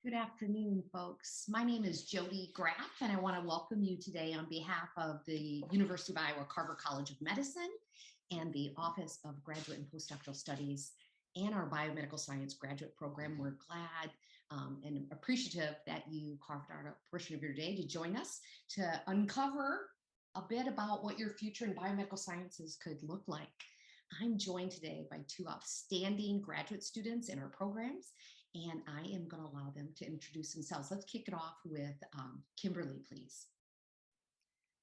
Good afternoon, folks. My name is Jody Graff, and I want to welcome you today on behalf of the University of Iowa Carver College of Medicine and the Office of Graduate and Postdoctoral Studies and our Biomedical Science graduate program. We're glad and appreciative that you carved out a portion of your day to join us to uncover a bit about what your future in biomedical sciences could look like. I'm joined today by two outstanding graduate students in our programs, and I am going to allow them to introduce themselves. Let's kick it off with Kimberly, please.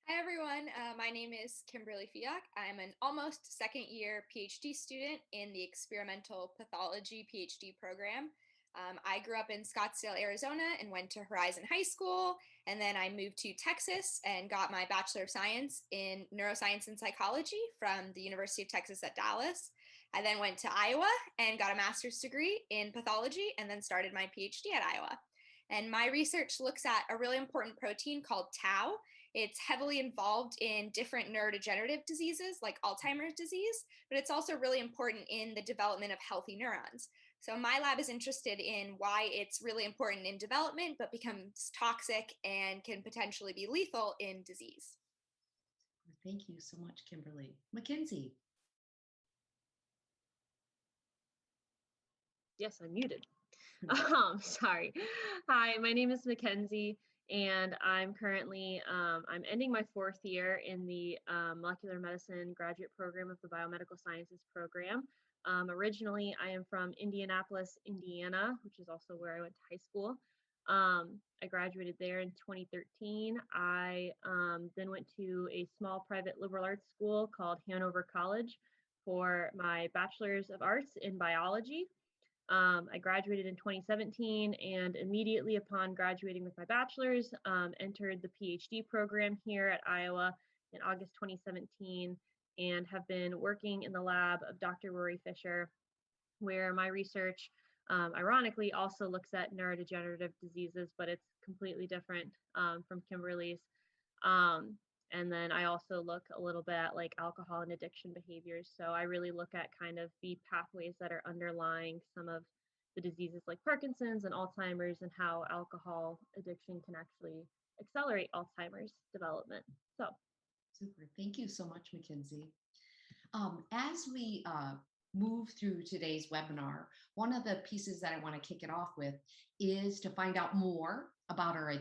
Hi, everyone. My name is Kimberly Fiak. I'm an almost second year PhD student in the experimental pathology PhD program. I grew up in Scottsdale, Arizona, and went to Horizon High School. And then I moved to Texas and got my Bachelor of Science in Neuroscience and Psychology from the University of Texas at Dallas. I then went to Iowa and got a master's degree in pathology and then started my PhD at Iowa. And my research looks at a really important protein called tau. It's heavily involved in different neurodegenerative diseases like Alzheimer's disease, but it's also really important in the development of healthy neurons. So my lab is interested in why it's really important in development, but becomes toxic and can potentially be lethal in disease. Thank you so much, Kimberly. Mackenzie. Yes, I'm muted. Sorry. Hi, my name is Mackenzie, and I'm currently, I'm ending my fourth year in the molecular medicine graduate program of the biomedical sciences program. Originally, I am from Indianapolis, Indiana, which is also where I went to high school. I graduated there in 2013. I then went to a small private liberal arts school called Hanover College for my bachelor's of arts in biology. I graduated in 2017, and immediately upon graduating with my bachelor's, entered the PhD program here at Iowa in August 2017, and have been working in the lab of Dr. Rory Fisher, where my research ironically also looks at neurodegenerative diseases, but it's completely different from Kimberly's. And then I also look a little bit at like alcohol and addiction behaviors. So I really look at kind of the pathways that are underlying some of the diseases like Parkinson's and Alzheimer's, and how alcohol addiction can actually accelerate Alzheimer's development. So Super. Thank you so much, Mackenzie. As we move through today's webinar, one of the pieces that I want to kick it off with is to find out more about our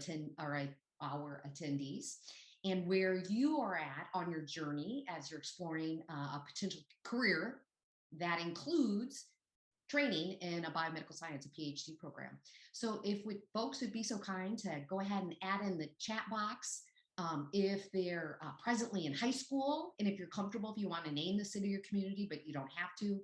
attendees and where you are at on your journey as you're exploring a potential career that includes training in a biomedical science, a PhD program. So if folks would be so kind to go ahead and add in the chat box if they're presently in high school, and if you're comfortable, if you want to name the city or community, but you don't have to.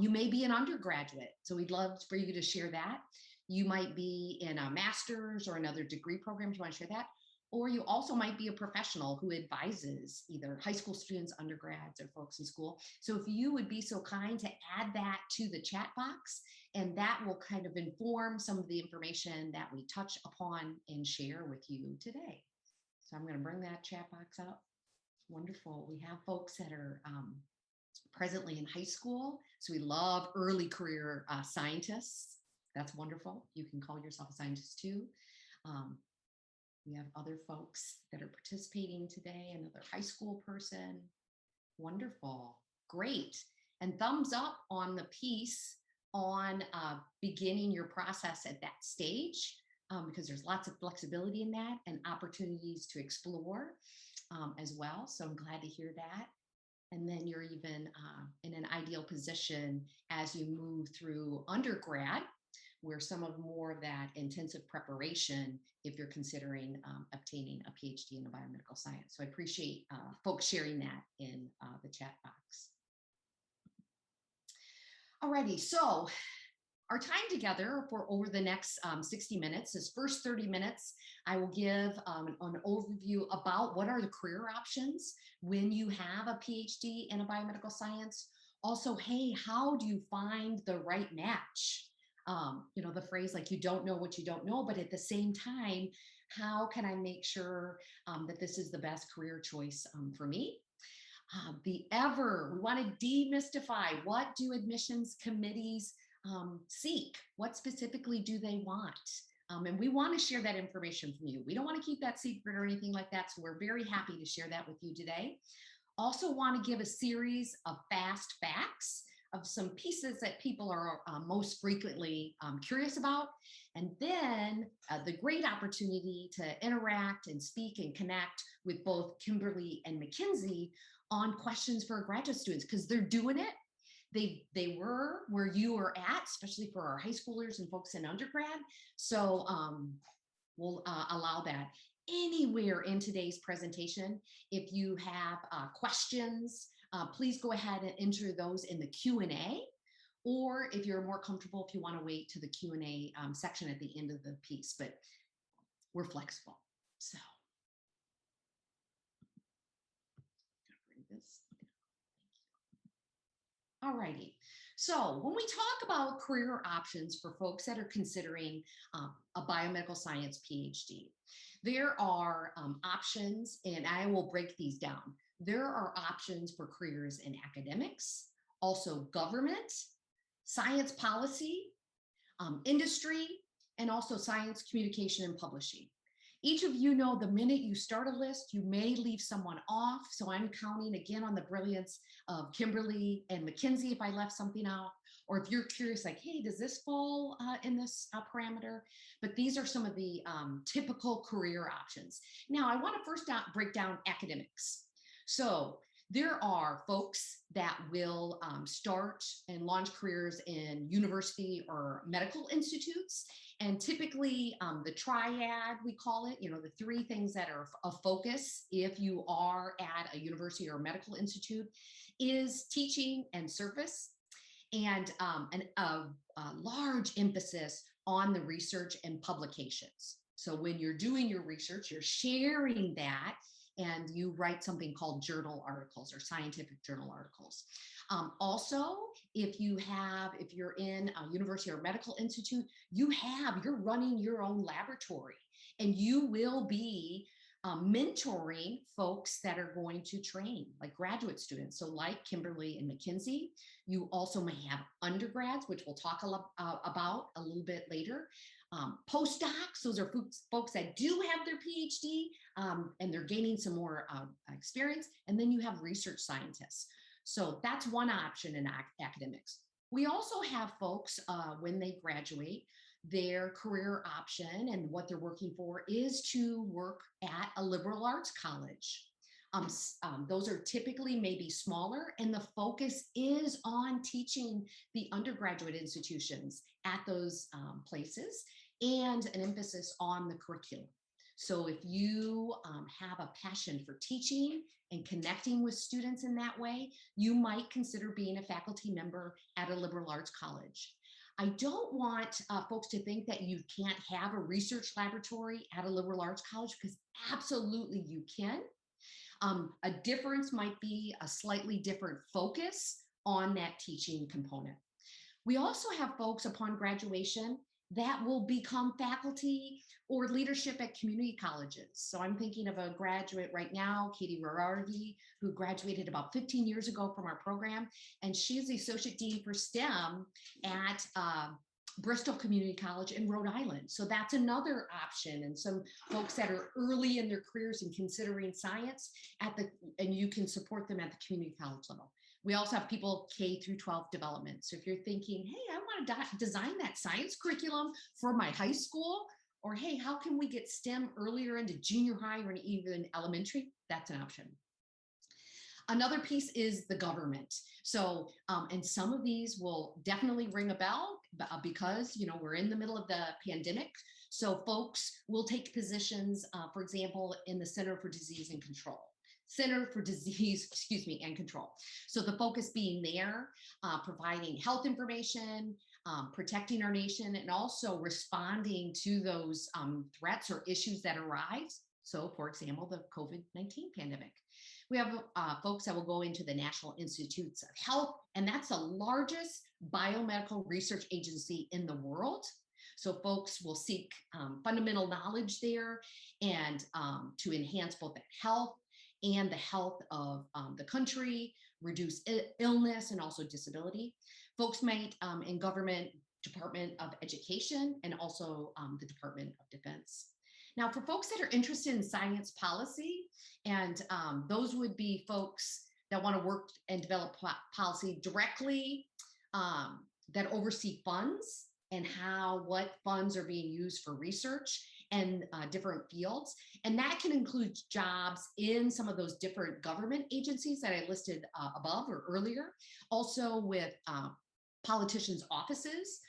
You may be an undergraduate, so we'd love for you to share that. You might be in a master's or another degree program. Do you want to share that? Or you also might be a professional who advises either high school students, undergrads, or folks in school. So if you would be so kind to add that to the chat box, and that will kind of inform some of the information that we touch upon and share with you today. So I'm going to bring that chat box up. Wonderful. We have folks that are presently in high school. So we love early career scientists. That's wonderful. You can call yourself a scientist too. We have other folks that are participating today, another high school person. Wonderful. Great. And thumbs up on the piece on beginning your process at that stage, because there's lots of flexibility in that and opportunities to explore as well. So I'm glad to hear that. And then you're even in an ideal position as you move through undergrad, where some of more of that intensive preparation if you're considering obtaining a PhD in a biomedical science. So I appreciate folks sharing that in the chat box. Alrighty, so our time together for over the next 60 minutes, this first 30 minutes, I will give an overview about what are the career options when you have a PhD in a biomedical science. Also, hey, how do you find the right match? You know, the phrase like you don't know what you don't know, but at the same time, how can I make sure that this is the best career choice for me? We want to demystify, what do admissions committees seek? What specifically do they want? And we want to share that information from you. We don't want to keep that secret or anything like that. So we're very happy to share that with you today. Also want to give a series of fast facts of some pieces that people are most frequently curious about. And then the great opportunity to interact and speak and connect with both Kimberly and Mackenzie on questions for graduate students, because they're doing it. They were where you were at, especially for our high schoolers and folks in undergrad. So we'll allow that. Anywhere in today's presentation, if you have questions, please go ahead and enter those in the Q&A, or if you're more comfortable, if you want to wait to the Q&A section at the end of the piece, but we're flexible. So bring this. All righty. So when we talk about career options for folks that are considering a biomedical science PhD, there are options, and I will break these down. There are options for careers in academics, also government, science policy, industry, and also science communication and publishing. Each of you know the minute you start a list, you may leave someone off. So I'm counting again on the brilliance of Kimberly and Mackenzie if I left something out, or if you're curious, like, hey, does this fall in this parameter? But these are some of the typical career options. Now, I want to first break down academics. So there are folks that will start and launch careers in university or medical institutes. And typically the triad, we call it, you know, the three things that are a focus if you are at a university or a medical institute is teaching and service, and a large emphasis on the research and publications. So when you're doing your research, you're sharing that, and you write something called journal articles or scientific journal articles. Also, if you're in a university or medical institute, you're running your own laboratory, and you will be mentoring folks that are going to train, like graduate students. So like Kimberly and Mackenzie, you also may have undergrads, which we'll talk about a little bit later. Postdocs, those are folks that do have their PhD and they're gaining some more experience. And then you have research scientists. So that's one option in academics. We also have folks when they graduate, their career option and what they're working for is to work at a liberal arts college. Those are typically maybe smaller, and the focus is on teaching the undergraduate institutions at those places, and an emphasis on the curriculum. So if you have a passion for teaching and connecting with students in that way, you might consider being a faculty member at a liberal arts college. I don't want folks to think that you can't have a research laboratory at a liberal arts college, because absolutely you can. A difference might be a slightly different focus on that teaching component. We also have folks upon graduation that will become faculty or leadership at community colleges. So I'm thinking of a graduate right now, Katie Rarardi, who graduated about 15 years ago from our program. And she's the Associate Dean for STEM at Bristol Community College in Rhode Island. So that's another option. And some folks that are early in their careers and considering science and you can support them at the community college level. We also have people K through 12 development. So if you're thinking, hey, I want to design that science curriculum for my high school, or hey, how can we get STEM earlier into junior high or even elementary? That's an option. Another piece is the government. So, and some of these will definitely ring a bell because, you know, we're in the middle of the pandemic. So folks will take positions, for example, in the Center for Disease and Control. And Control. So the focus being there, providing health information, protecting our nation, and also responding to those threats or issues that arise. So for example, the COVID-19 pandemic. We have folks that will go into the National Institutes of Health, and that's the largest biomedical research agency in the world. So folks will seek fundamental knowledge there and to enhance both the health and the health of the country, reduce illness and also disability. Folks might in government Department of Education, and also the Department of Defense. Now, for folks that are interested in science policy, and those would be folks that want to work and develop policy directly, that oversee funds and what funds are being used for research and different fields. And that can include jobs in some of those different government agencies that I listed above or earlier. Also with politicians' offices.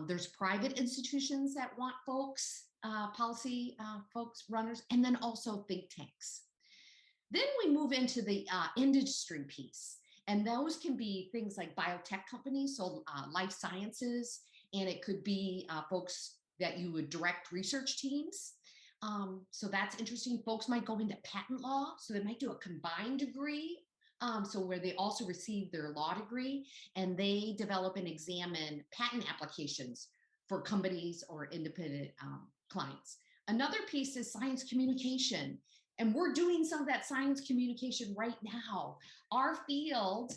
There's private institutions that want folks, policy folks, runners, and then also think tanks. Then we move into the industry piece. And those can be things like biotech companies, so life sciences, and it could be folks that you would direct research teams. So that's interesting. Folks might go into patent law, so they might do a combined degree. So where they also receive their law degree and they develop and examine patent applications for companies or independent clients. Another piece is science communication. And we're doing some of that science communication right now. Our field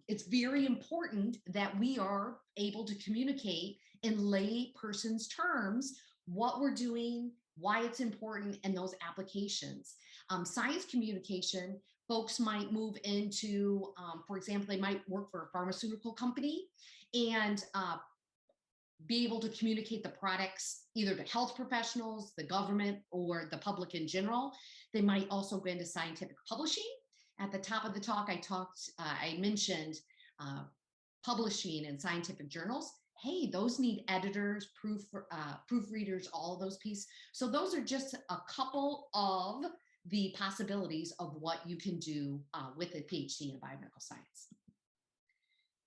it's very important that we are able to communicate in lay person's terms what we're doing, why it's important, and those applications. Science communication, folks might move into, for example, they might work for a pharmaceutical company and be able to communicate the products either to health professionals, the government, or the public in general. They might also go into scientific publishing. At the top of the talk, I mentioned publishing in scientific journals. Hey, those need editors, proofreaders, all of those pieces. So those are just a couple of the possibilities of what you can do with a PhD in biomedical science.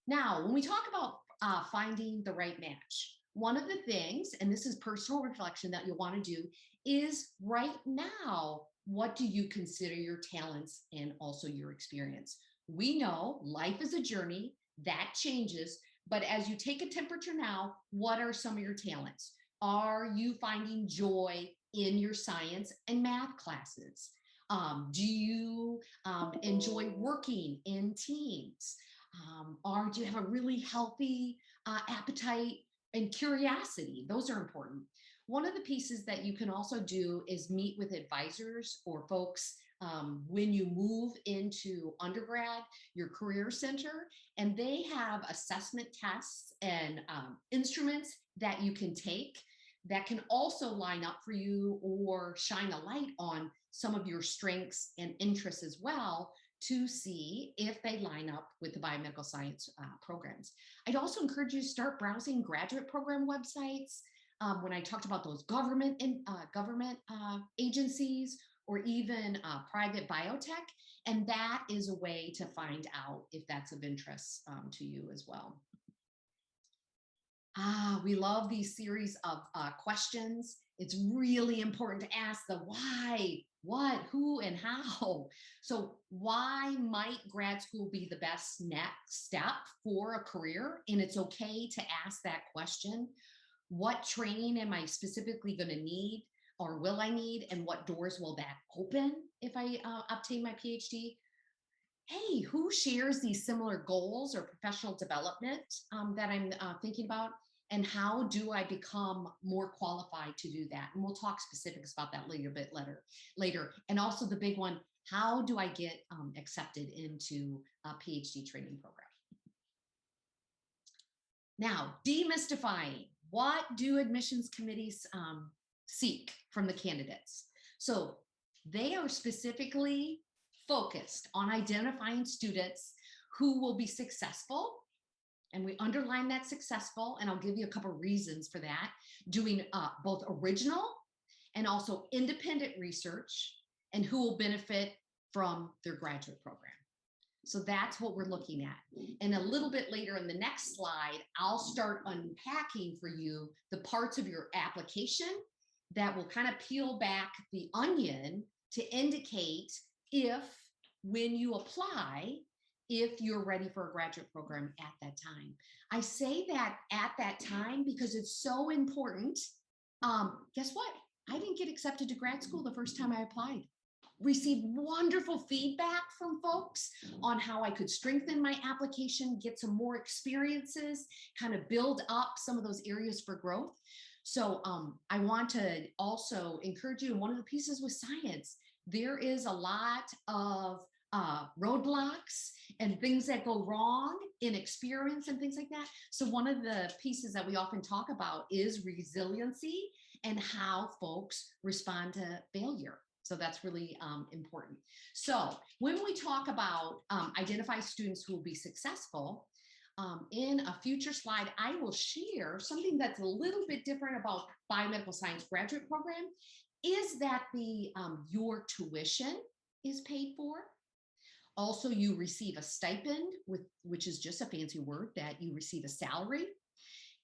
Now, when we talk about finding the right match, one of the things, and this is personal reflection that you'll want to do, is right now, what do you consider your talents and also your experience? We know life is a journey that changes, but as you take a temperature now, what are some of your talents? Are you finding joy in your science and math classes? Do you enjoy working in teams? Or do you have a really healthy appetite and curiosity? Those are important. One of the pieces that you can also do is meet with advisors or folks when you move into undergrad, your career center, and they have assessment tests and instruments that you can take that can also line up for you or shine a light on some of your strengths and interests as well to see if they line up with the biomedical science programs. I'd also encourage you to start browsing graduate program websites. When I talked about those government agencies or even private biotech, and that is a way to find out if that's of interest to you as well. We love these series of questions. It's really important to ask the why, what, who, and how. So why might grad school be the best next step for a career? And it's okay to ask that question. What training am I specifically going to need or will I need? And what doors will that open if I obtain my PhD? Hey, who shares these similar goals or professional development that I'm thinking about? And how do I become more qualified to do that? And we'll talk specifics about that later. And also the big one, how do I get accepted into a PhD training program? Now, demystifying. What do admissions committees seek from the candidates? So they are specifically focused on identifying students who will be successful. And we underline that successful, and I'll give you a couple of reasons for that, doing both original and also independent research, and who will benefit from their graduate program. So that's what we're looking at. And a little bit later in the next slide, I'll start unpacking for you the parts of your application that will kind of peel back the onion to indicate if, when you apply, if you're ready for a graduate program at that time. I say that at that time because it's so important. Guess what? I didn't get accepted to grad school the first time I applied. received wonderful feedback from folks on how I could strengthen my application, get some more experiences, kind of build up some of those areas for growth. So I want to also encourage you, one of the pieces with science, there is a lot of roadblocks and things that go wrong in experience and things like that. So one of the pieces that we often talk about is resiliency and how folks respond to failure. So that's really important. So when we talk about identify students who will be successful, in a future slide, I will share something that's a little bit different about biomedical science graduate program is that the your tuition is paid for. Also, you receive a stipend, which is just a fancy word that you receive a salary,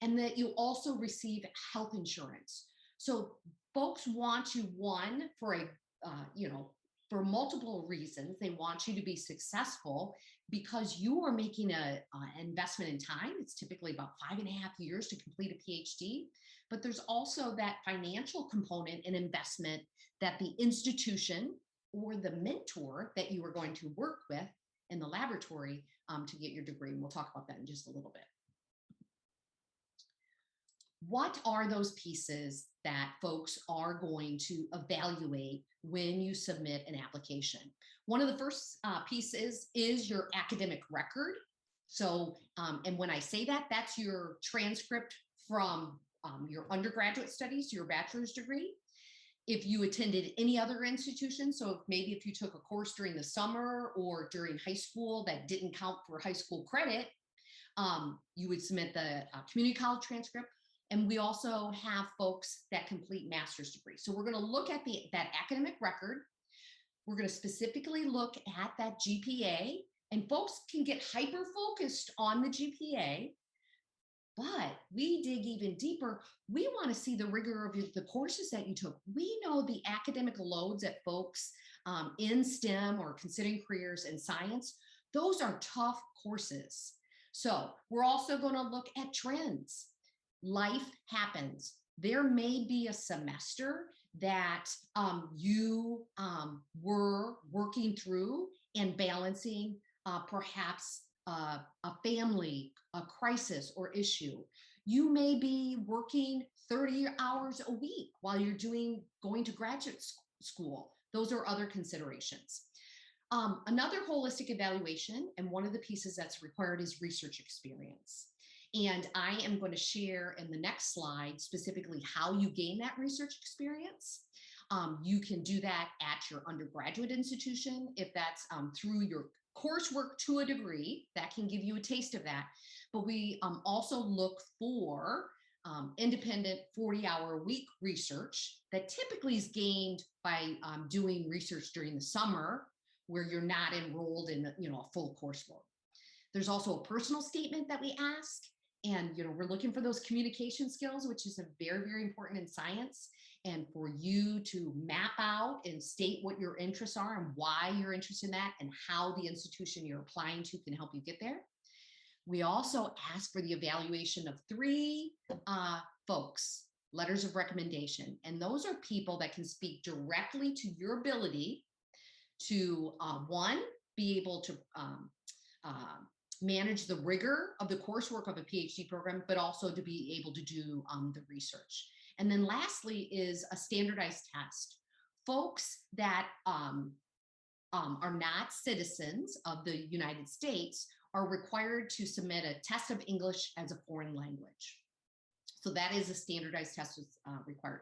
and that you also receive health insurance. So folks want you, one, for a for multiple reasons. They want you to be successful because you are making an investment in time. It's typically about 5.5 years to complete a PhD. But there's also that financial component and investment that the institution or the mentor that you are going to work with in the laboratory to get your degree. And we'll talk about that in just a little bit. What are those pieces that folks are going to evaluate when you submit an application? One of the first pieces is your academic record. So, and when I say that, that's your transcript from your undergraduate studies, your bachelor's degree. If you attended any other institution, so maybe if you took a course during the summer or during high school that didn't count for high school credit, you would submit the community college transcript. And we also have folks that complete master's degrees. So we're going to look at that academic record. We're going to specifically look at that GPA, and folks can get hyper focused on the GPA, but we dig even deeper. We want to see the rigor of the courses that you took. We know the academic loads that folks in STEM or considering careers in science, those are tough courses. So we're also going to look at trends. Life happens. There may be a semester that you were working through and balancing perhaps a family, a crisis or issue. You may be working 30 hours a week while you're going to graduate school. Those are other considerations. Another holistic evaluation, and one of the pieces that's required is research experience. And I am going to share in the next slide specifically how you gain that research experience. You can do that at your undergraduate institution. If that's through your coursework to a degree, that can give you a taste of that. But we also look for independent 40-hour-a-week research that typically is gained by doing research during the summer where you're not enrolled in a full coursework. There's also a personal statement that we ask. And we're looking for those communication skills, which is very, very important in science. And for you to map out and state what your interests are and why you're interested in that and how the institution you're applying to can help you get there. We also ask for the evaluation of 3 folks, letters of recommendation. And those are people that can speak directly to your ability to, one, be able to manage the rigor of the coursework of a PhD program, but also to be able to do the research. And then lastly is a standardized test. Folks that are not citizens of the United States are required to submit a test of English as a foreign language. So that is a standardized test that's required.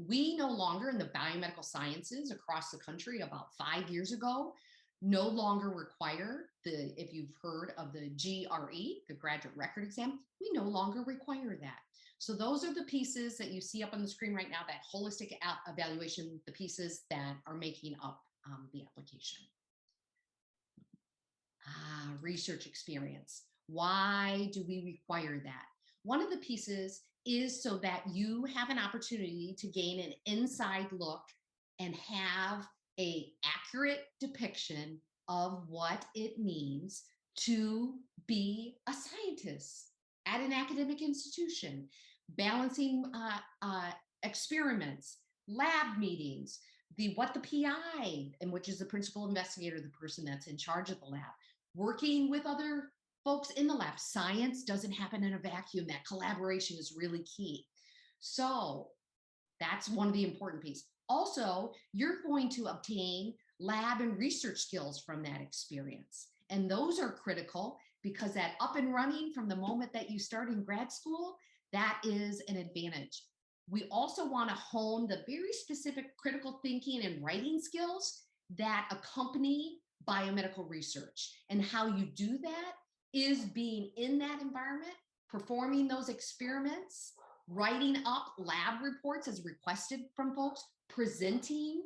We no longer in the biomedical sciences across the country about 5 years ago, no longer require if you've heard of the GRE, the graduate record exam, we no longer require that. So those are the pieces that you see up on the screen right now, that holistic evaluation, the pieces that are making up the application. Research experience. Why do we require that? One of the pieces is so that you have an opportunity to gain an inside look and have an accurate depiction of what it means to be a scientist at an academic institution, balancing experiments, lab meetings, what the PI, and which is the principal investigator, the person that's in charge of the lab, working with other folks in the lab. Science doesn't happen in a vacuum. That collaboration is really key. So that's one of the important pieces. Also, you're going to obtain lab and research skills from that experience. And those are critical because that up and running from the moment that you start in grad school, that is an advantage. We also want to hone the very specific critical thinking and writing skills that accompany biomedical research. And how you do that is being in that environment, performing those experiments, writing up lab reports as requested from folks, presenting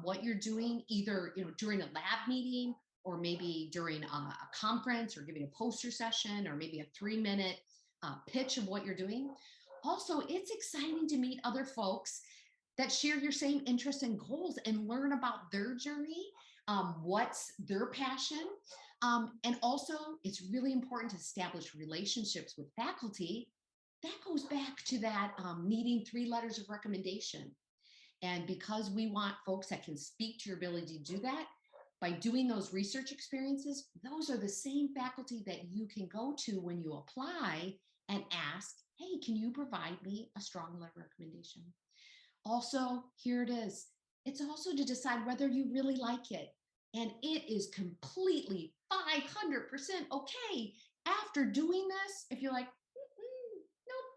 what you're doing either during a lab meeting or maybe during a conference or giving a poster session or maybe a 3-minute pitch of what you're doing. Also, it's exciting to meet other folks that share your same interests and goals and learn about their journey, what's their passion. And also, it's really important to establish relationships with faculty. That goes back to that needing 3 letters of recommendation. And because we want folks that can speak to your ability to do that, by doing those research experiences, those are the same faculty that you can go to when you apply and ask, hey, can you provide me a strong letter of recommendation? Also, here it is. It's also to decide whether you really like it. And it is completely 500% okay after doing this. If you're like, nope,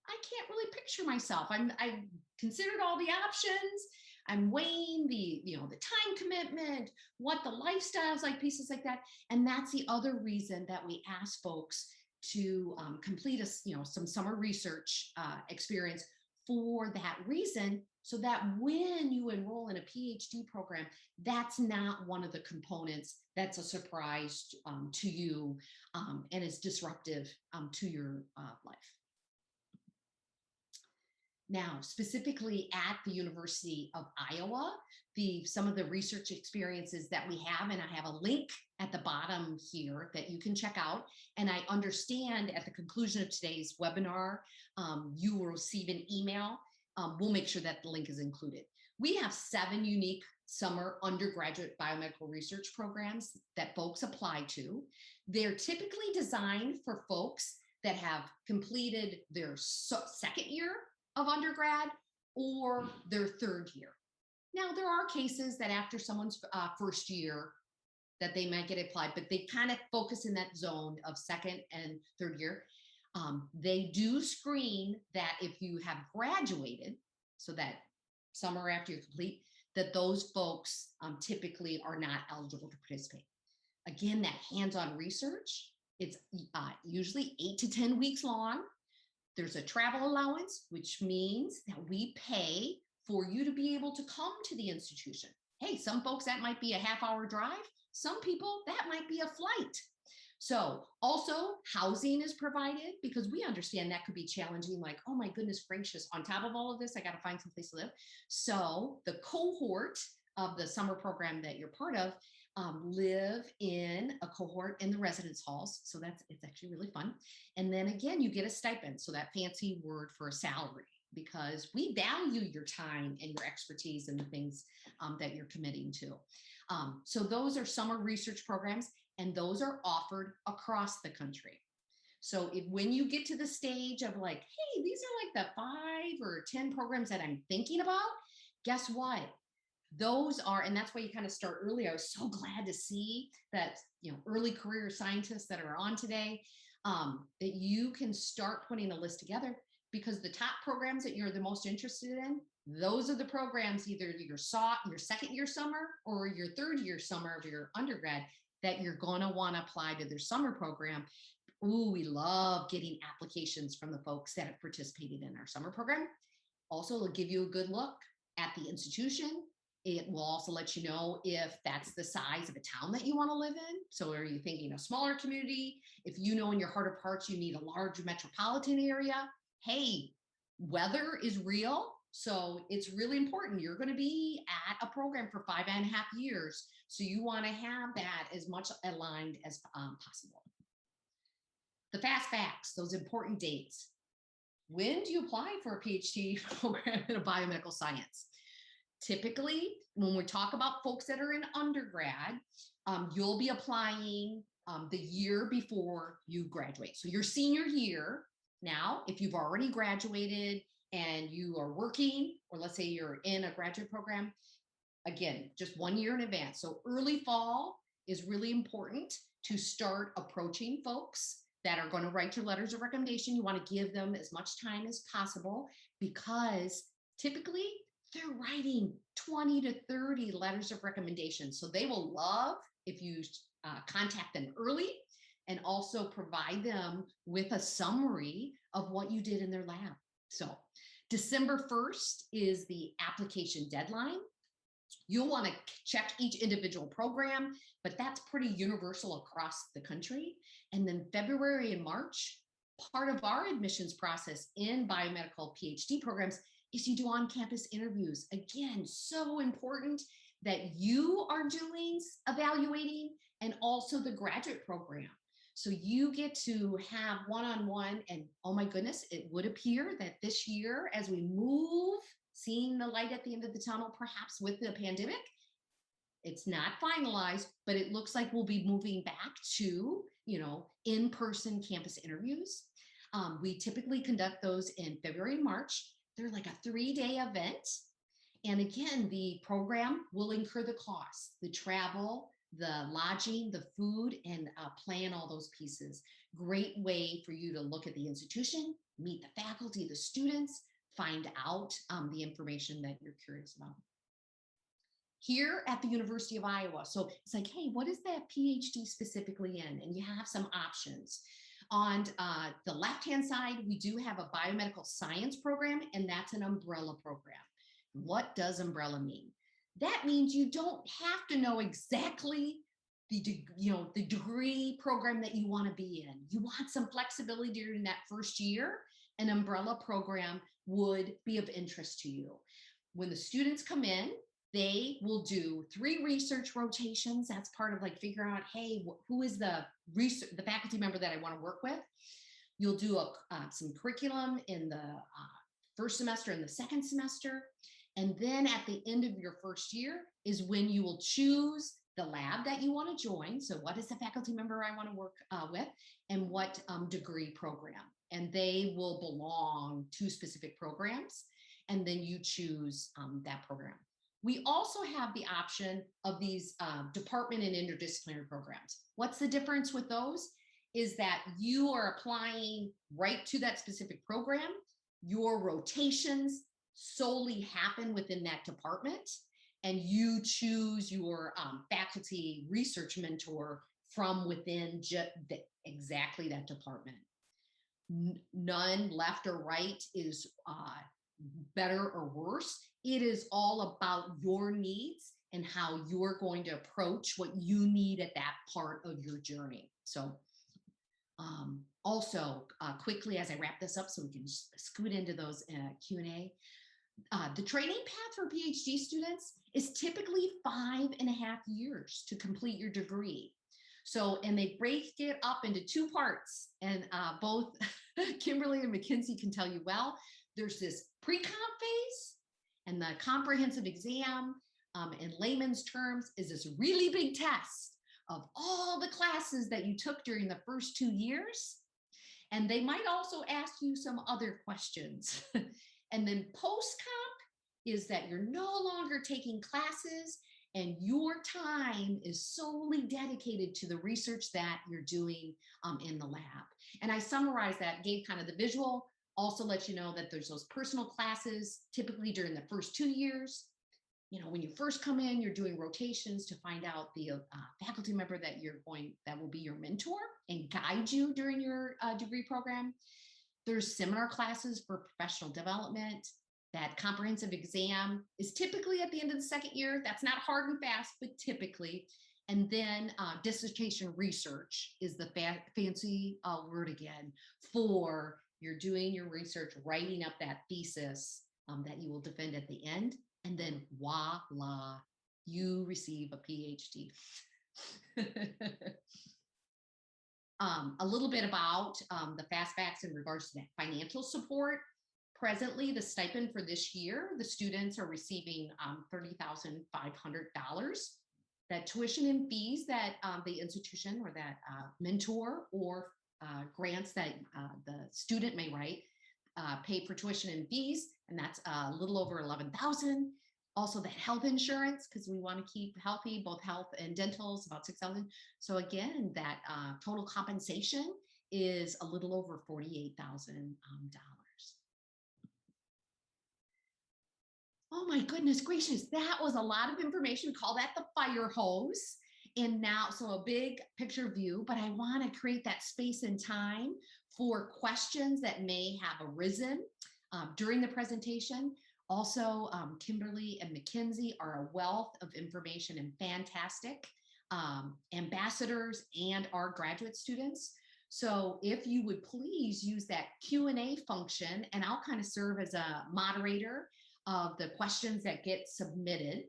I can't really picture myself. I've considered all the options. I'm weighing the time commitment, what the lifestyle's like, pieces like that. And that's the other reason that we ask folks to complete some summer research experience for that reason, so that when you enroll in a PhD program, that's not one of the components that's a surprise to you and is disruptive to your life. Now, specifically at the University of Iowa, some of the research experiences that we have, and I have a link at the bottom here that you can check out. And I understand at the conclusion of today's webinar, you will receive an email. We'll make sure that the link is included. We have 7 unique summer undergraduate biomedical research programs that folks apply to. They're typically designed for folks that have completed their second year of undergrad or their 3rd year. Now, there are cases that after someone's first year that they might get applied, but they kind of focus in that zone of 2nd and 3rd year. They do screen that if you have graduated, so that summer after you complete, that those folks typically are not eligible to participate. Again, that hands-on research, it's usually 8 to 10 weeks long. There's a travel allowance, which means that we pay for you to be able to come to the institution. Hey, some folks that might be a half-hour drive. Some people that might be a flight. So also housing is provided, because we understand that could be challenging. Like, oh my goodness gracious, on top of all of this, I got to find some place to live. So the cohort of the summer program that you're part of live in a cohort in the residence halls. So it's actually really fun. And then again, you get a stipend. So that fancy word for a salary, because we value your time and your expertise and the things that you're committing to. So those are summer research programs, and those are offered across the country. So when you get to the stage of like, hey, these are like the 5 or 10 programs that I'm thinking about, guess what? Those are, and that's why you kind of start early. I was so glad to see that, early career scientists that are on today, that you can start putting a list together, because the top programs that you're the most interested in, those are the programs, either your 2nd year summer or your 3rd year summer of your undergrad, that you're going to want to apply to their summer program. Ooh, we love getting applications from the folks that have participated in our summer program. Also, it'll give you a good look at the institution. It will also let you know if that's the size of a town that you want to live in. So are you thinking a smaller community? If you know in your heart of hearts you need a large metropolitan area, hey, weather is real. So it's really important. You're going to be at a program for 5.5 years. So you want to have that as much aligned as possible. The fast facts, those important dates. When do you apply for a PhD program in a biomedical science? Typically, when we talk about folks that are in undergrad, you'll be applying the year before you graduate. So your senior year now, if you've already graduated and you are working, or let's say you're in a graduate program, again, just 1 year in advance. So early fall is really important to start approaching folks that are going to write your letters of recommendation. You want to give them as much time as possible because typically they're writing 20 to 30 letters of recommendation. So they will love if you contact them early and also provide them with a summary of what you did in their lab. So December 1st is the application deadline. You'll want to check each individual program, but that's pretty universal across the country. And then February and March, part of our admissions process in biomedical PhD programs is you do on-campus interviews. Again, so important that you are doing evaluating and also the graduate program. So you get to have one-on-one, and oh my goodness, it would appear that this year, as we move, seeing the light at the end of the tunnel, perhaps with the pandemic, it's not finalized, but it looks like we'll be moving back to, in-person campus interviews. We typically conduct those in February and March. They're like a 3-day event. And again, the program will incur the costs, the travel, the lodging, the food, and plan all those pieces. Great way for you to look at the institution, meet the faculty, the students, find out the information that you're curious about. Here at the University of Iowa, so it's like, hey, what is that PhD specifically in? And you have some options. On the left-hand side, we do have a biomedical science program, and that's an umbrella program. What does umbrella mean? That means you don't have to know exactly the degree program that you want to be in. You want some flexibility during that first year. An umbrella program would be of interest to you. When the students come in, they will do 3 research rotations. That's part of like figuring out, hey, who is the faculty member that I want to work with? You'll do some curriculum in the first semester and the second semester. And then at the end of your first year is when you will choose the lab that you want to join. So what is the faculty member I want to work with, and what degree program? And they will belong to specific programs. And then you choose that program. We also have the option of these department and interdisciplinary programs. What's the difference with those? Is that you are applying right to that specific program. Your rotations solely happen within that department, and you choose your faculty research mentor from within exactly that department. None left or right is better or worse. It is all about your needs and how you're going to approach what you need at that part of your journey. So also quickly, as I wrap this up so we can scoot into those Q&A, the training path for PhD students is typically 5.5 years to complete your degree. So, and they break it up into 2 parts, and both Kimberly and Mackenzie can tell you well. There's this pre-comp phase, and the comprehensive exam, in layman's terms, is this really big test of all the classes that you took during the first 2 years. And they might also ask you some other questions. And then post-comp is that you're no longer taking classes and your time is solely dedicated to the research that you're doing in the lab. And I summarized that, gave kind of the visual, also let you know that there's those personal classes typically during the first 2 years. When you first come in, you're doing rotations to find out the faculty member that will be your mentor and guide you during your degree program. There's seminar classes for professional development. That comprehensive exam is typically at the end of the second year. That's not hard and fast, but typically. And then dissertation research is the fancy word again for you're doing your research, writing up that thesis that you will defend at the end. And then voila, you receive a PhD. A little bit about the fast facts in regards to that financial support. presently, the stipend for this year, the students are receiving $30,500. That tuition and fees that the institution or that mentor or grants that the student may write pay for tuition and fees, and that's a little over 11,000. Also, that health insurance, because we want to keep healthy, both health and dental, is about 6,000. So again, that total compensation is a little over $48,000. Oh my goodness gracious, that was a lot of information. We call that the fire hose. And now, so a big picture view, but I want to create that space and time for questions that may have arisen during the presentation. Also, Kimberly and Mackenzie are a wealth of information and fantastic ambassadors and our graduate students. So if you would please use that Q&A function, and I'll kind of serve as a moderator of the questions that get submitted.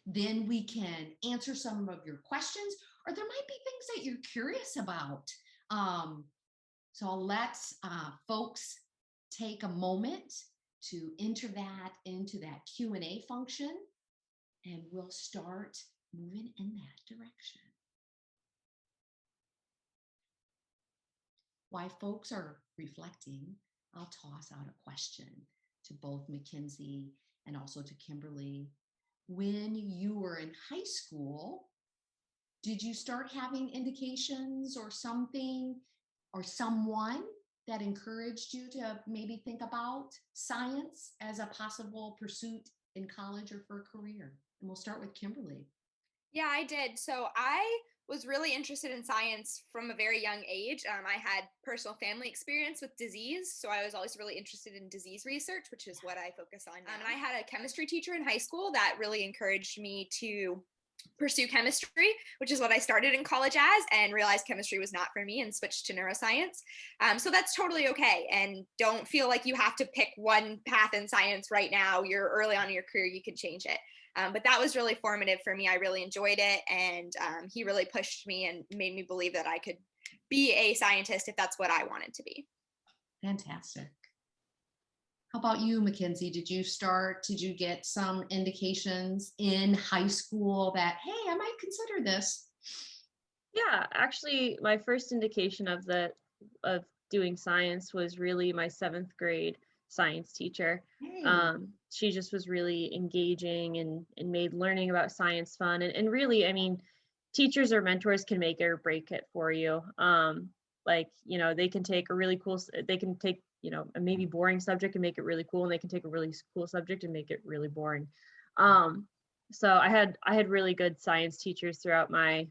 Then we can answer some of your questions, or there might be things that you're curious about. So I'll let folks take a moment to enter that into that Q&A function, and we'll start moving in that direction. While folks are reflecting, I'll toss out a question to both Mackenzie and also to Kimberly. When you were in high school, did you start having indications or something or someone that encouraged you to maybe think about science as a possible pursuit in college or for a career? And we'll start with Kimberly. Yeah, I did. So I was really interested in science from a very young age. I had personal family experience with disease, so I was always really interested in disease research, which is what I focus on now. And I had a chemistry teacher in high school that really encouraged me to pursue chemistry, which is what I started in college as, and realized chemistry was not for me and switched to neuroscience. So that's totally okay. And don't feel like you have to pick one path in science right now. You're early on in your career, you can change it. But that was really formative for me. I really enjoyed it. And he really pushed me and made me believe that I could be a scientist if that's what I wanted to be. Fantastic. How about you, Mackenzie? Did you get some indications in high school that, hey, I might consider this? Yeah, actually, my first indication of doing science was really my 7th grade science teacher. Hey. She just was really engaging and made learning about science fun. And really, I mean, teachers or mentors can make it or break it for you. Like, you know, they can take a maybe boring subject and make it really cool, and they can take a really cool subject and make it really boring. So I had really good science teachers throughout my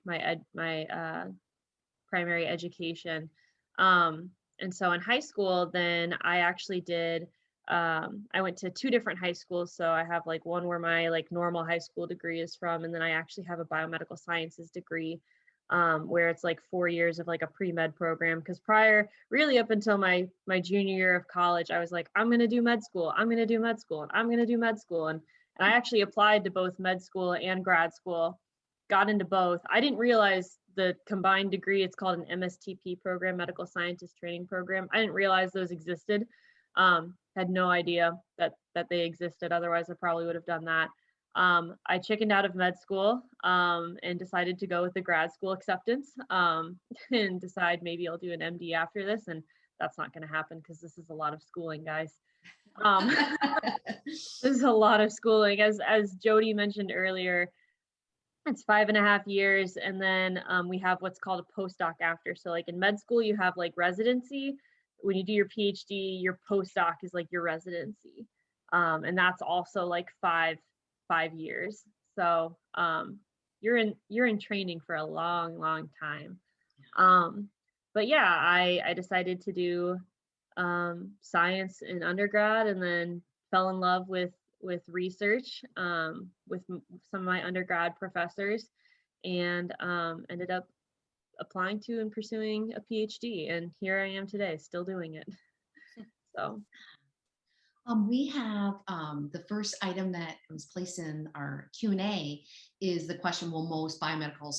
primary education. And so in high school, then I actually did, I went to 2 different high schools. So I have like one where my like normal high school degree is from, and then I actually have a biomedical sciences degree, where it's like 4 years of like a pre-med program. Because prior, really up until my junior year of college, I was like, I'm going to do med school. I'm going to do med school. And I'm going to do med school. And I actually applied to both med school and grad school, got into both. I didn't realize the combined degree, it's called an MSTP program, Medical Scientist Training Program. I didn't realize those existed. Had no idea that they existed. Otherwise, I probably would have done that. I chickened out of med school and decided to go with the grad school acceptance and decide maybe I'll do an MD after this. And that's not going to happen because this is a lot of schooling, guys. This is a lot of schooling. As Jody mentioned earlier, it's 5.5 years. And then we have what's called a postdoc after. So like in med school, you have like residency. When you do your PhD, your postdoc is like your residency. And that's also like five years. So you're in training for a long time. But yeah, I decided to do science in undergrad, and then fell in love with research with some of my undergrad professors, and ended up applying to and pursuing a PhD, and here I am today, still doing it. So we have the first item that was placed in our Q&A is the question, will most biomedical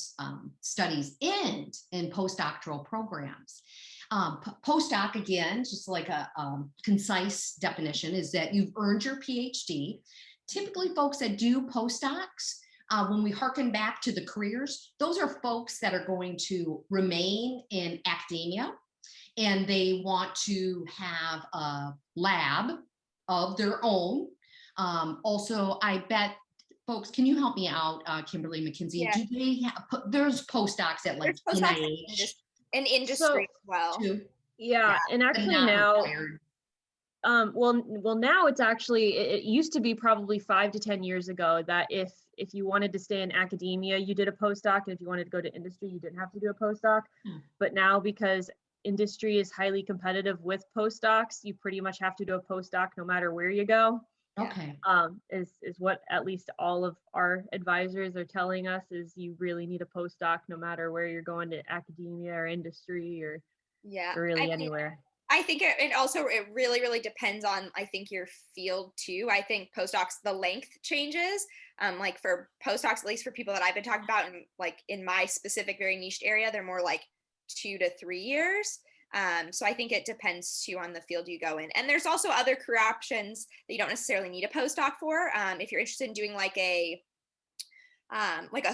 studies end in postdoctoral programs? Postdoc, again, just like a concise definition, is that you've earned your PhD. Typically, folks that do postdocs, when we hearken back to the careers, those are folks that are going to remain in academia and they want to have a lab of their own. Also, I bet folks, can you help me out, Kimberly McKenzie? Yeah. Do they have, there's postdocs at like There's postdocs NIH in industry So as well. too, yeah, and but actually not now, required. well now it's actually, it used to be probably 5 to 10 years ago that if you wanted to stay in academia, you did a postdoc, and if you wanted to go to industry, you didn't have to do a postdoc. But now, because industry is highly competitive with postdocs, you pretty much have to do a postdoc no matter where you go. Okay. Is what at least all of our advisors are telling us, is you really need a postdoc no matter where you're going, to academia or industry or really anywhere. I think it really, really depends on, I think, your field too. I think postdocs, the length changes. Like for postdocs, at least for people that I've been talking about, and like in my specific very niche area, they're more like 2 to 3 years. So I think it depends too on the field you go in. And there's also other career options that you don't necessarily need a postdoc for. If you're interested in doing like a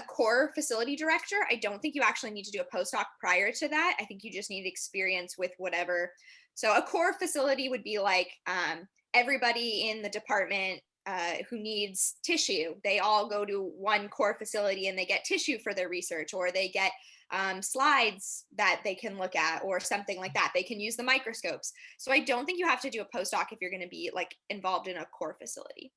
core facility director, I don't think you actually need to do a postdoc prior to that. I think you just need experience with whatever. So a core facility would be like everybody in the department who needs tissue, they all go to one core facility and they get tissue for their research, or they get slides that they can look at, or something like that. They can use the microscopes. So I don't think you have to do a postdoc if you're going to be like involved in a core facility.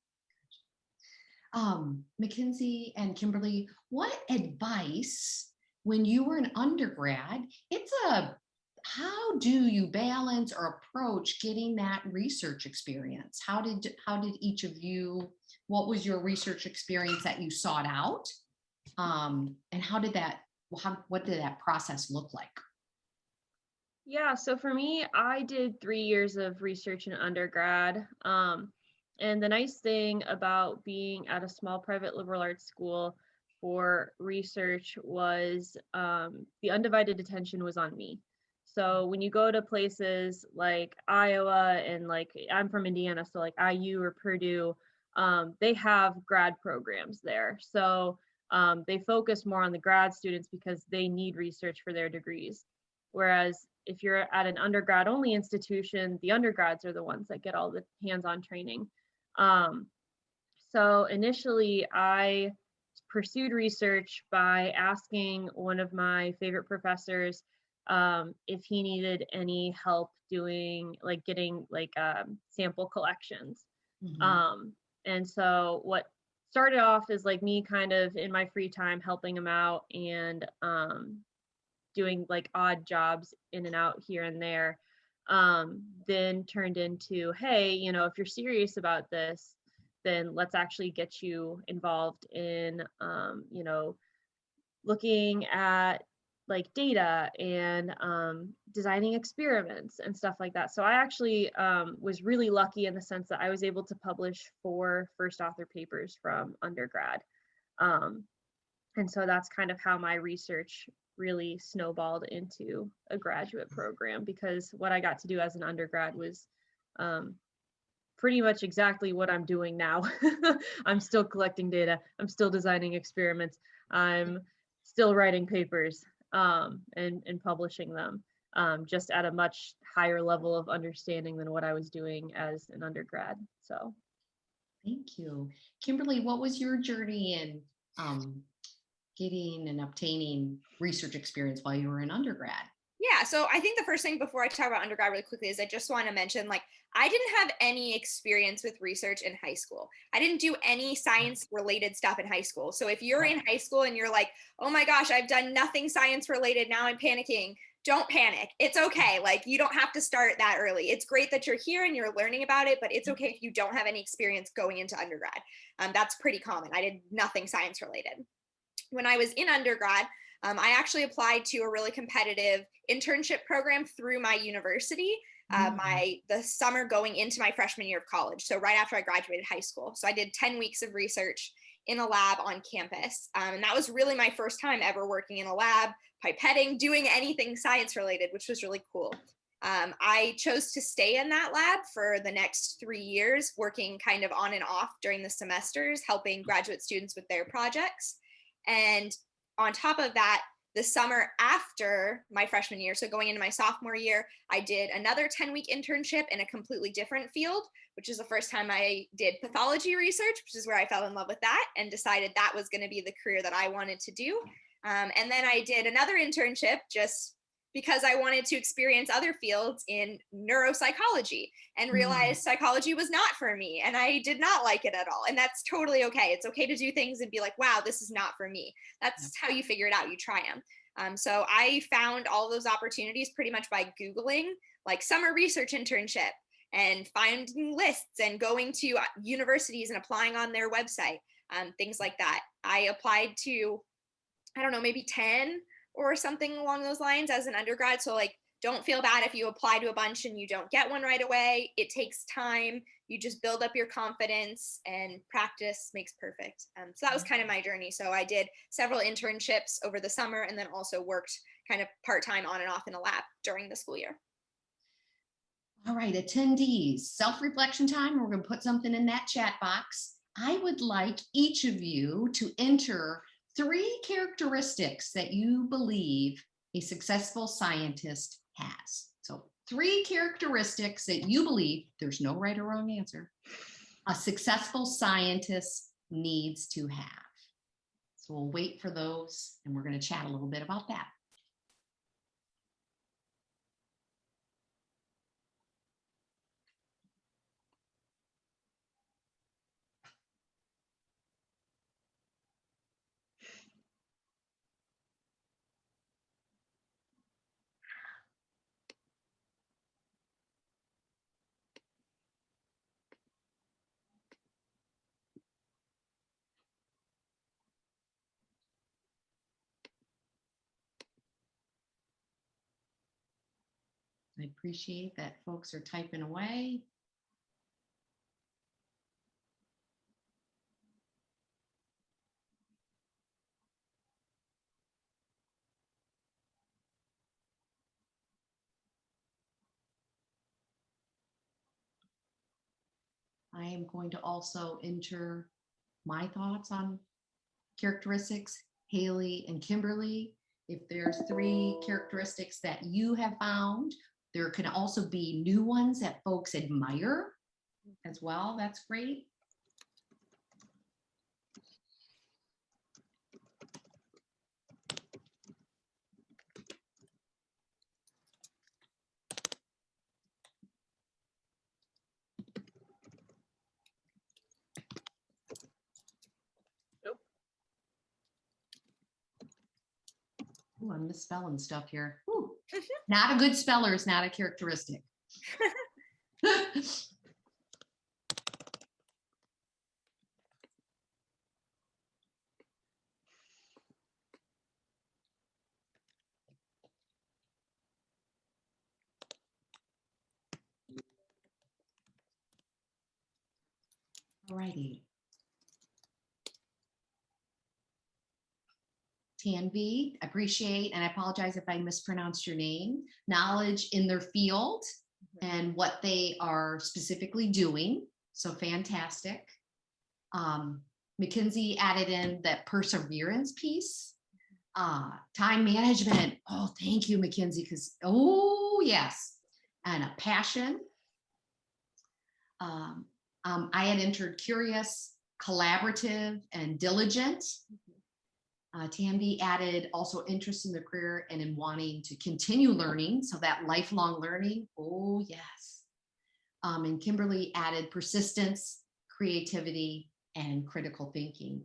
Mackenzie and Kimberly, what advice when you were an undergrad? How do you balance or approach getting that research experience? How did each of you? What was your research experience that you sought out? And what did that process look like? Yeah, so for me, I did 3 years of research in undergrad. And the nice thing about being at a small private liberal arts school for research was the undivided attention was on me. So when you go to places like Iowa, and like I'm from Indiana, so like IU or Purdue, they have grad programs there. So they focus more on the grad students because they need research for their degrees. Whereas if you're at an undergrad only institution, the undergrads are the ones that get all the hands-on training. So initially I pursued research by asking one of my favorite professors if he needed any help getting sample collections. Mm-hmm. And so what started off as like me kind of in my free time helping him out, and doing like odd jobs in and out here and there, then turned into, hey, if you're serious about this, then let's actually get you involved in looking at like data and designing experiments and stuff like that. So I actually was really lucky in the sense that I was able to publish 4 first author papers from undergrad. And so that's kind of how my research really snowballed into a graduate program, because what I got to do as an undergrad was pretty much exactly what I'm doing now. I'm still collecting data. I'm still designing experiments. I'm still writing papers and publishing them, just at a much higher level of understanding than what I was doing as an undergrad. So, thank you, Kimberly. What was your journey in getting and obtaining research experience while you were in undergrad? Yeah, so I think the first thing before I talk about undergrad really quickly is I just want to mention, like, I didn't have any experience with research in high school. I didn't do any science related stuff in high school. So if you're in high school and you're like, oh my gosh, I've done nothing science related, now I'm panicking, don't panic. It's okay. Like, you don't have to start that early. It's great that you're here and you're learning about it, but it's okay if you don't have any experience going into undergrad. That's pretty common. I did nothing science related. When I was in undergrad, I actually applied to a really competitive internship program through my university, the summer going into my freshman year of college. So right after I graduated high school. So I did 10 weeks of research in a lab on campus. And that was really my first time ever working in a lab, pipetting, doing anything science related, which was really cool. I chose to stay in that lab for the next 3 years, working kind of on and off during the semesters, helping graduate students with their projects. And on top of that, the summer after my freshman year, so going into my sophomore year, I did another 10-week internship in a completely different field, which is the first time I did pathology research, which is where I fell in love with that and decided that was going to be the career that I wanted to do. And then I did another internship just because I wanted to experience other fields in neuropsychology and realized psychology was not for me. And I did not like it at all. And that's totally okay. It's okay to do things and be like, wow, this is not for me. That's how you figure it out. You try them. So I found all those opportunities pretty much by Googling like summer research internship and finding lists and going to universities and applying on their website, things like that. I applied to, I don't know, maybe 10 or something along those lines as an undergrad. So like, don't feel bad if you apply to a bunch and you don't get one right away. It takes time. You just build up your confidence, and practice makes perfect. So that was kind of my journey. So I did several internships over the summer and then also worked kind of part-time on and off in a lab during the school year. All right, attendees, self-reflection time. We're going to put something in that chat box. I would like each of you to enter 3 characteristics that you believe a successful scientist has. So 3 characteristics that you believe, there's no right or wrong answer, a successful scientist needs to have. So we'll wait for those and we're going to chat a little bit about that. I appreciate that folks are typing away. I am going to also enter my thoughts on characteristics, Haley and Kimberly. If there's 3 characteristics that you have found, there can also be new ones that folks admire as well. That's great. Ooh, I'm misspelling stuff here. Ooh. Not a good speller is not a characteristic. All righty. Tanvi, appreciate, and I apologize if I mispronounced your name, knowledge in their field and what they are specifically doing. So fantastic. Mackenzie added in that perseverance piece. Time management. Oh, thank you, Mackenzie, because, oh, yes. And a passion. I had entered curious, collaborative, and diligent. Tanvi added also interest in the career and in wanting to continue learning. So that lifelong learning. Oh, yes. And Kimberly added persistence, creativity, and critical thinking.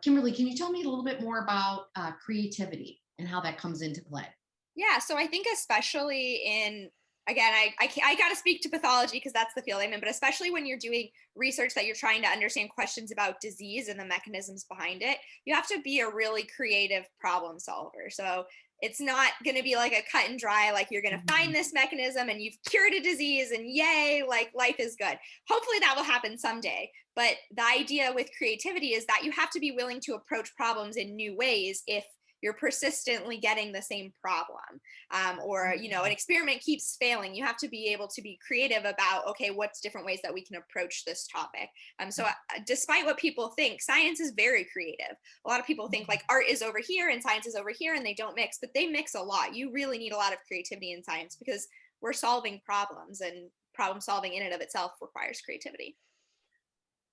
Kimberly, can you tell me a little bit more about creativity and how that comes into play? Yeah, so I think especially in, again, I got to speak to pathology because that's the field I'm in, but especially when you're doing research that you're trying to understand questions about disease and the mechanisms behind it, you have to be a really creative problem solver. So it's not going to be like a cut and dry, like you're going to find this mechanism and you've cured a disease and yay, like life is good. Hopefully that will happen someday. But the idea with creativity is that you have to be willing to approach problems in new ways if you're persistently getting the same problem, or an experiment keeps failing. You have to be able to be creative about, okay, what's different ways that we can approach this topic. So despite what people think, science is very creative. A lot of people think like art is over here and science is over here and they don't mix, but they mix a lot. You really need a lot of creativity in science because we're solving problems, and problem solving in and of itself requires creativity.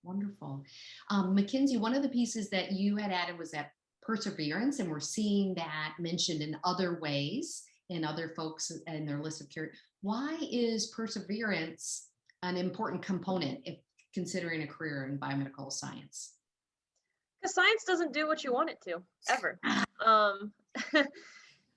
Wonderful. Mackenzie, one of the pieces that you had added was that perseverance, and we're seeing that mentioned in other ways in other folks and their list of care. Why is perseverance an important component if considering a career in biomedical science? Because science doesn't do what you want it to, ever. Um,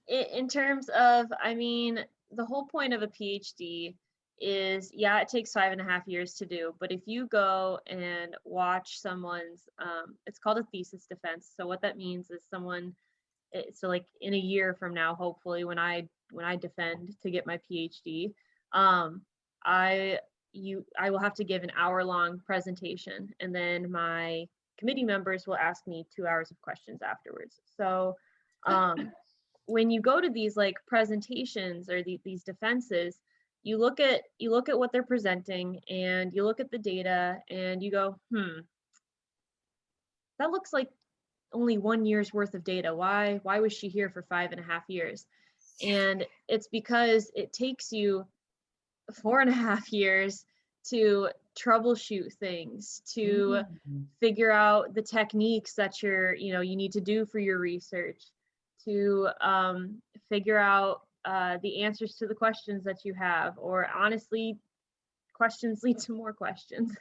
in terms of, I mean, the whole point of a PhD is, yeah, it takes 5.5 years to do, but if you go and watch someone's, it's called a thesis defense. So what that means is so like in a year from now, hopefully, when I defend to get my PhD, I will have to give an hour-long presentation, and then my committee members will ask me 2 hours of questions afterwards. So when you go to these like presentations or these defenses, you look at what they're presenting and you look at the data and you go, that looks like only 1 year's worth of data. Why was she here for 5.5 years? And it's because it takes you 4.5 years to troubleshoot things, to figure out the techniques that you need to do for your research, to figure out the answers to the questions that you have, or honestly, questions lead to more questions.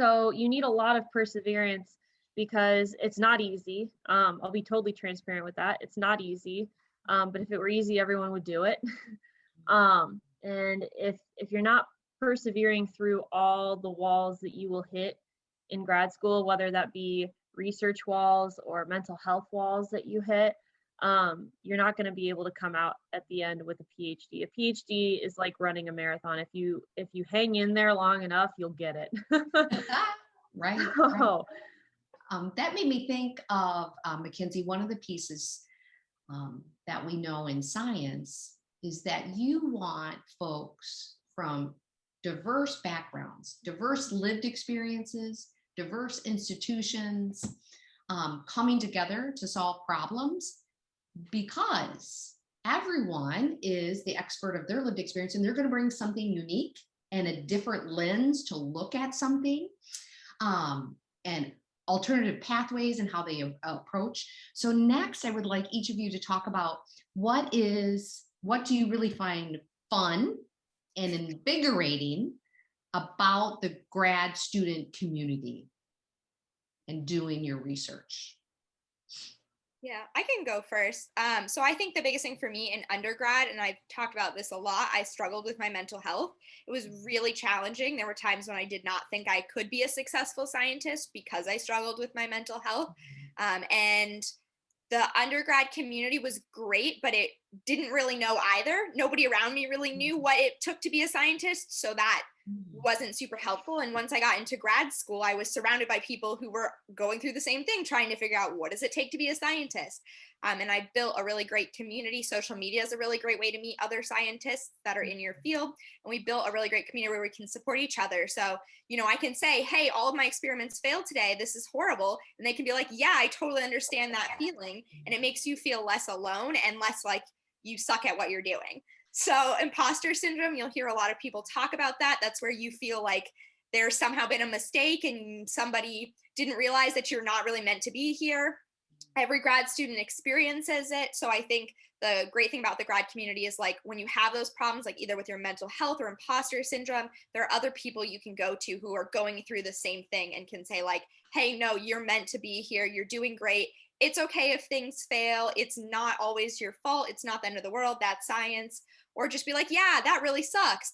So you need a lot of perseverance because it's not easy. I'll be totally transparent with that. It's not easy, but if it were easy, everyone would do it. And if you're not persevering through all the walls that you will hit in grad school, whether that be research walls or mental health walls that you hit, you're not going to be able to come out at the end with a PhD. A PhD is like running a marathon. If you hang in there long enough, you'll get it. Right. So, that made me think of Mackenzie. One of the pieces that we know in science is that you want folks from diverse backgrounds, diverse lived experiences, diverse institutions coming together to solve problems, because everyone is the expert of their lived experience and they're going to bring something unique and a different lens to look at something, and alternative pathways and how they approach. So next, I would like each of you to talk about what do you really find fun and invigorating about the grad student community and doing your research? Yeah, I can go first. So I think the biggest thing for me in undergrad, and I've talked about this a lot, I struggled with my mental health. It was really challenging. There were times when I did not think I could be a successful scientist because I struggled with my mental health. And the undergrad community was great, but it didn't really know either. Nobody around me really knew what it took to be a scientist. So that wasn't super helpful. And once I got into grad school, I was surrounded by people who were going through the same thing, trying to figure out what does it take to be a scientist. And I built a really great community. Social media is a really great way to meet other scientists that are in your field. And we built a really great community where we can support each other. So, I can say, hey, all of my experiments failed today. This is horrible. And they can be like, yeah, I totally understand that feeling. And it makes you feel less alone and less like you suck at what you're doing. So imposter syndrome, you'll hear a lot of people talk about that. That's where you feel like there's somehow been a mistake and somebody didn't realize that you're not really meant to be here. Every grad student experiences it. So I think the great thing about the grad community is like when you have those problems, like either with your mental health or imposter syndrome, there are other people you can go to who are going through the same thing and can say like, hey, no, you're meant to be here. You're doing great. It's okay if things fail. It's not always your fault. It's not the end of the world. That's science. Or just be like, yeah, that really sucks.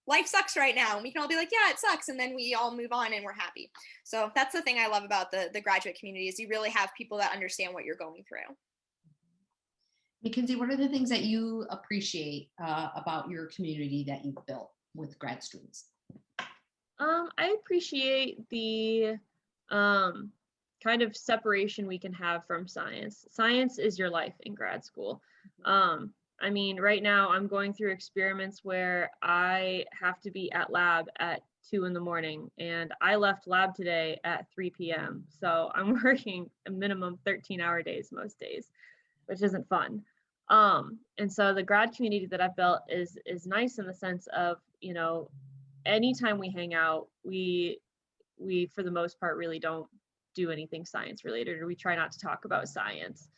Life sucks right now. And we can all be like, yeah, it sucks. And then we all move on and we're happy. So that's the thing I love about the graduate community is you really have people that understand what you're going through. Mackenzie, what are the things that you appreciate about your community that you've built with grad students? I appreciate the kind of separation we can have from science. Science is your life in grad school. I mean, right now I'm going through experiments where I have to be at lab at 2 in the morning, and I left lab today at 3 p.m. So I'm working a minimum 13-hour days most days, which isn't fun. And so the grad community that I've built is nice in the sense of, you know, anytime we hang out, we for the most part really don't do anything science related, or we try not to talk about science.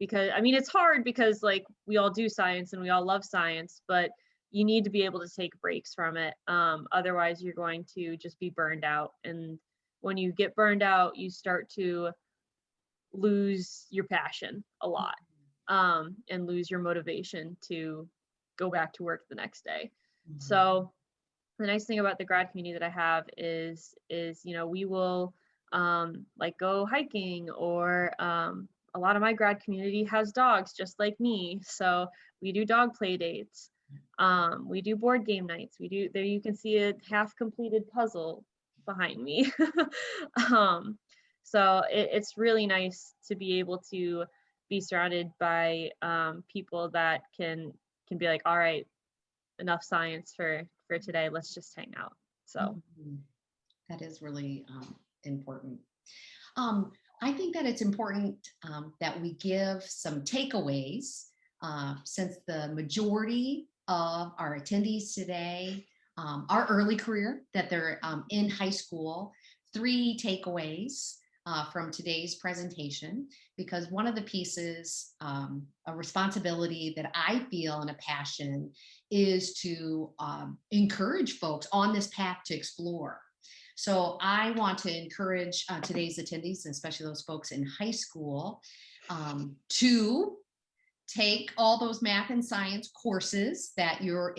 Because I mean, it's hard because like we all do science and we all love science, but you need to be able to take breaks from it. Otherwise you're going to just be burned out. And when you get burned out, you start to lose your passion a lot, and lose your motivation to go back to work the next day. So the nice thing about the grad community that I have is you know, we will like go hiking, or a lot of my grad community has dogs just like me, so we do dog play dates. We do board game nights. We do, there you can see a half completed puzzle behind me. So it's really nice to be able to be surrounded by people that can be like, all right, enough science for today, let's just hang out. So that is really important. I think that it's important that we give some takeaways, since the majority of our attendees today are early career, that they're in high school. 3 takeaways from today's presentation, because one of the pieces, a responsibility that I feel and a passion, is to encourage folks on this path to explore. So I want to encourage today's attendees, and especially those folks in high school, to take all those math and science courses that your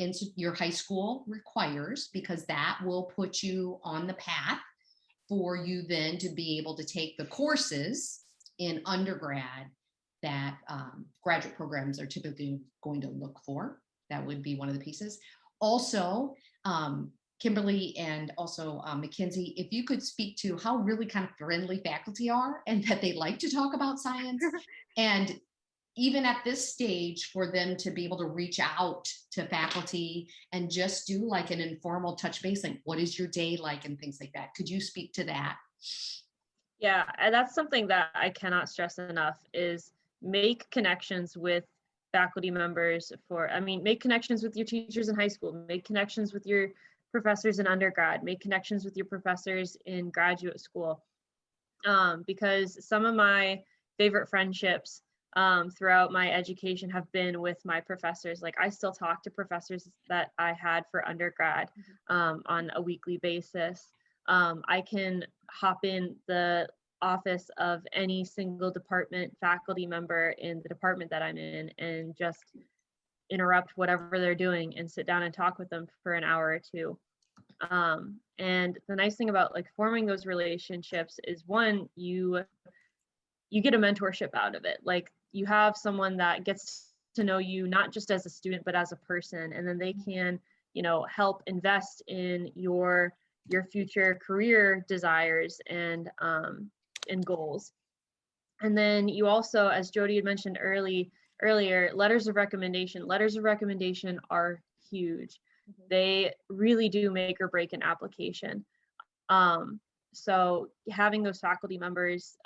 high school requires, because that will put you on the path for you then to be able to take the courses in undergrad that graduate programs are typically going to look for. That would be one of the pieces. Also, Kimberly and also Mackenzie, if you could speak to how really kind of friendly faculty are, and that they like to talk about science, and even at this stage for them to be able to reach out to faculty and just do like an informal touch base, like what is your day like and things like that. Could you speak to that? Yeah, and that's something that I cannot stress enough, is make connections with faculty members make connections with your teachers in high school, make connections with your professors in undergrad, make connections with your professors in graduate school. Because some of my favorite friendships throughout my education have been with my professors. Like I still talk to professors that I had for undergrad on a weekly basis. I can hop in the office of any single department faculty member in the department that I'm in and just interrupt whatever they're doing and sit down and talk with them for an hour or two. And the nice thing about like forming those relationships is, one, you get a mentorship out of it. Like you have someone that gets to know you not just as a student but as a person, and then they can, you know, help invest in your future career desires and goals. And then you also, as Jody had mentioned earlier, letters of recommendation are huge. They really do make or break an application. So having those faculty members,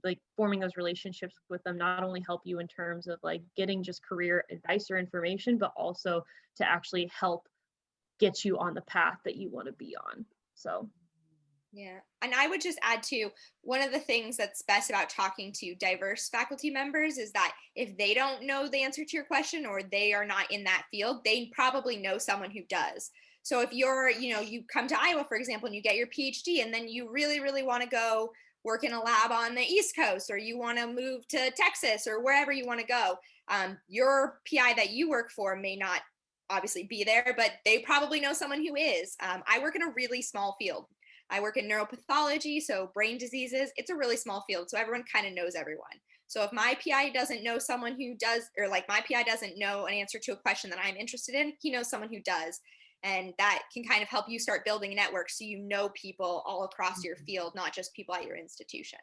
like forming those relationships with them, not only help you in terms of like getting just career advice or information, but also to actually help get you on the path that you want to be on. So yeah. And I would just add to, one of the things that's best about talking to diverse faculty members is that if they don't know the answer to your question, or they are not in that field, they probably know someone who does. So if you're, you come to Iowa, for example, and you get your PhD, and then you really, really want to go work in a lab on the East Coast, or you want to move to Texas or wherever you want to go, your PI that you work for may not obviously be there, but they probably know someone who is. I work in a really small field. I work in neuropathology, so brain diseases. It's a really small field, so everyone kind of knows everyone. So if my PI doesn't know someone who does, or like my PI doesn't know an answer to a question that I'm interested in, he knows someone who does. And that can kind of help you start building a network so you know people all across your field, not just people at your institution.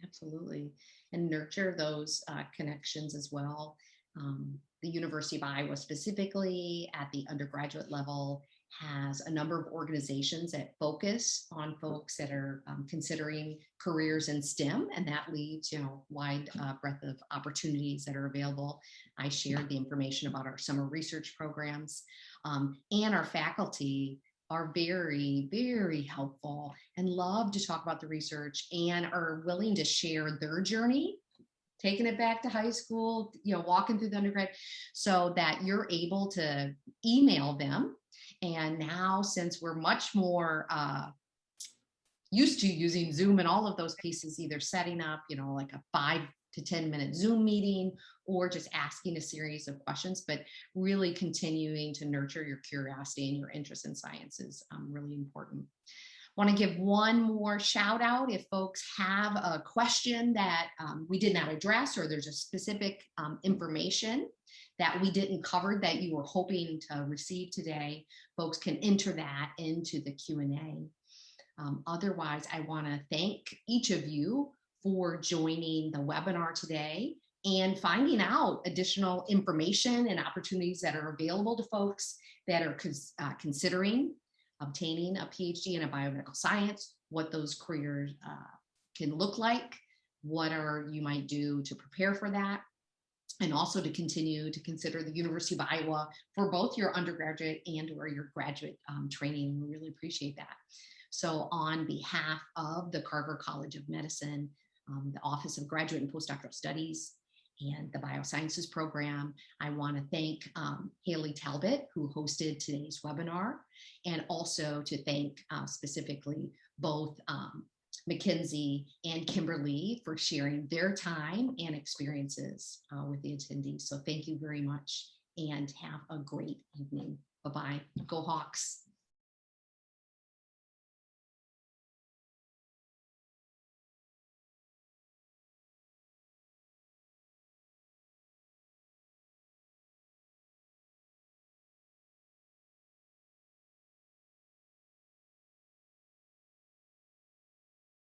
Absolutely. And nurture those connections as well. The University of Iowa, specifically at the undergraduate level, has a number of organizations that focus on folks that are considering careers in STEM, and that leaves, wide breadth of opportunities that are available. I shared the information about our summer research programs, and our faculty are very, very helpful and love to talk about the research and are willing to share their journey, taking it back to high school, walking through the undergrad, so that you're able to email them. And now, since we're much more used to using Zoom and all of those pieces, either setting up, like a 5 to 10 minute Zoom meeting, or just asking a series of questions, but really continuing to nurture your curiosity and your interest in science is really important. Want to give one more shout out if folks have a question that we did not address, or there's a specific information that we didn't cover that you were hoping to receive today. Folks can enter that into the Q&A. Otherwise, I want to thank each of you for joining the webinar today and finding out additional information and opportunities that are available to folks that are considering obtaining a PhD in a biomedical science, what those careers can look like, what you might do to prepare for that, and also to continue to consider the University of Iowa for both your undergraduate and or your graduate training. We really appreciate that. So on behalf of the Carver College of Medicine, the Office of Graduate and Postdoctoral Studies, and the Biosciences program, I want to thank Haley Talbot, who hosted today's webinar, and also to thank specifically both Mackenzie and Kimberly for sharing their time and experiences with the attendees. So thank you very much and have a great evening. Bye-bye. Go Hawks.